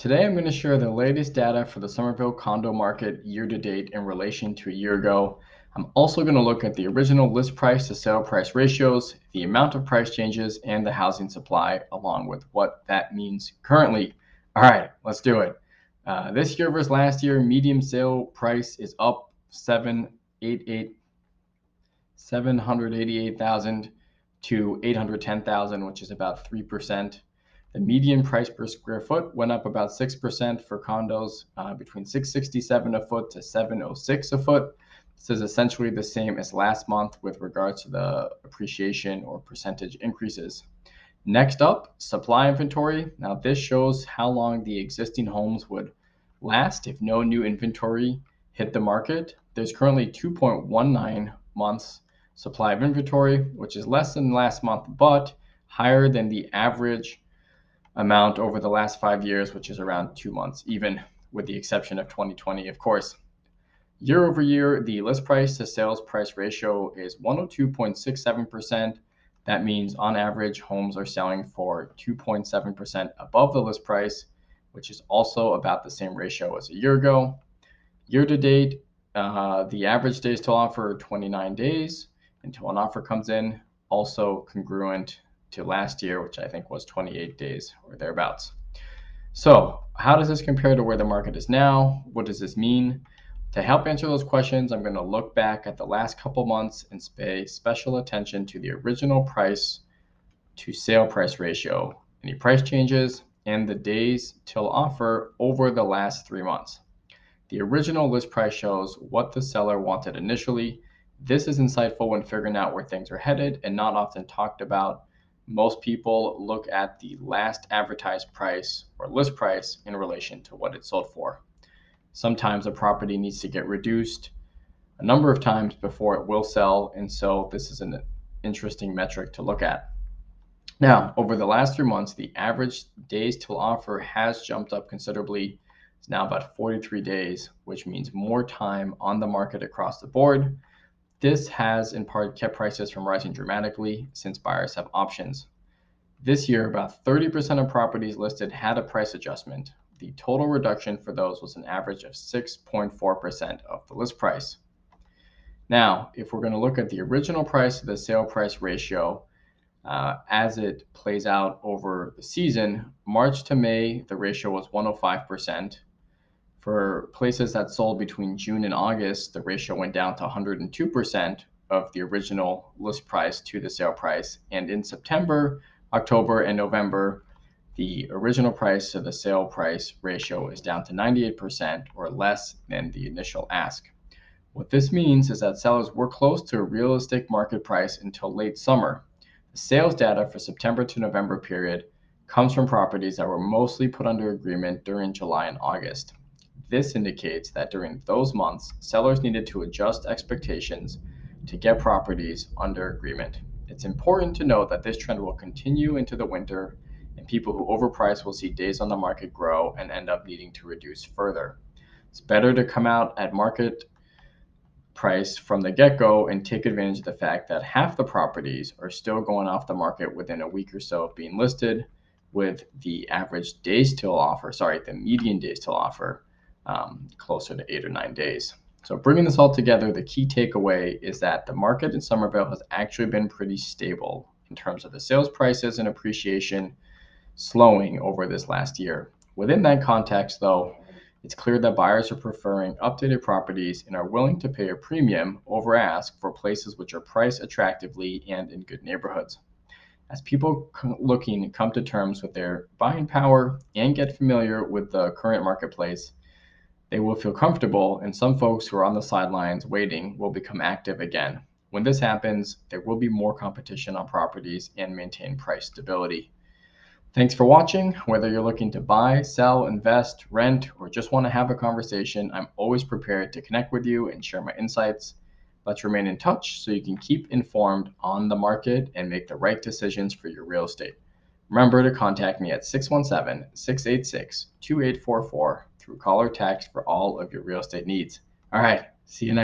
Today I'm going to share the latest data for the Somerville condo market year to date in relation to a year ago. I'm also going to look at the original list price to sale price ratios, the amount of price changes, and the housing supply, along with what that means currently. All right, let's do it. This year versus last year, median sale price is up 788,000 to 810,000, which is about 3%. The median price per square foot went up about 6% for condos, between 667 a foot to 706 a foot. This is essentially the same as last month with regards to the appreciation or percentage increases. Next up, supply inventory. Now this shows how long the existing homes would last if no new inventory hit the market. There's currently 2.19 months supply of inventory, which is less than last month, but higher than the average amount over the last 5 years, which is around 2 months, even with the exception of 2020, of course. Year over year, the list price to sales price ratio is 102.67%. That means on average, homes are selling for 2.7% above the list price, which is also about the same ratio as a year ago. Year to date, the average days to offer are 29 days until an offer comes in, also congruent to last year, which I think was 28 days or thereabouts. So how does this compare to where the market is now? What does this mean? To help answer those questions, I'm going to look back at the last couple months and pay special attention to the original price to sale price ratio, any price changes, and the days till offer over the last 3 months. The original list price shows what the seller wanted initially. This is insightful when figuring out where things are headed and not often talked about. Most people look at the last advertised price or list price in relation to what it sold for. Sometimes a property needs to get reduced a number of times before it will sell, and so this is an interesting metric to look at. Now, over the last 3 months, the average days till offer has jumped up considerably. It's now about 43 days, which means more time on the market across the board. This has in part kept prices from rising dramatically since buyers have options. This year, about 30% of properties listed had a price adjustment. The total reduction for those was an average of 6.4% of the list price. Now, if we're going to look at the original price to the sale price ratio, as it plays out over the season, March to May, the ratio was 105%. For places that sold between June and August, the ratio went down to 102% of the original list price to the sale price. And in September, October, and November, the original price to the sale price ratio is down to 98% or less than the initial ask. What this means is that sellers were close to a realistic market price until late summer. The sales data for September to November period comes from properties that were mostly put under agreement during July and August. This indicates that during those months, sellers needed to adjust expectations to get properties under agreement. It's important to note that this trend will continue into the winter, and people who overprice will see days on the market grow and end up needing to reduce further. It's better to come out at market price from the get-go and take advantage of the fact that half the properties are still going off the market within a week or so of being listed, with the average days till offer, the median days till offer, closer to 8 or 9 days. So bringing this all together, the key takeaway is that the market in Somerville has actually been pretty stable in terms of the sales prices and appreciation slowing over this last year. Within that context, though, it's clear that buyers are preferring updated properties and are willing to pay a premium over ask for places which are priced attractively and in good neighborhoods. As people looking come to terms with their buying power and get familiar with the current marketplace, they will feel comfortable, and some folks who are on the sidelines waiting will become active again. When this happens, there will be more competition on properties and maintain price stability. Thanks for watching. Whether you're looking to buy, sell, invest, rent, or just want to have a conversation, I'm always prepared to connect with you and share my insights. Let's remain in touch so you can keep informed on the market and make the right decisions for your real estate. Remember to contact me at 617-686-2844 through call or text for all of your real estate needs. All right, see you next.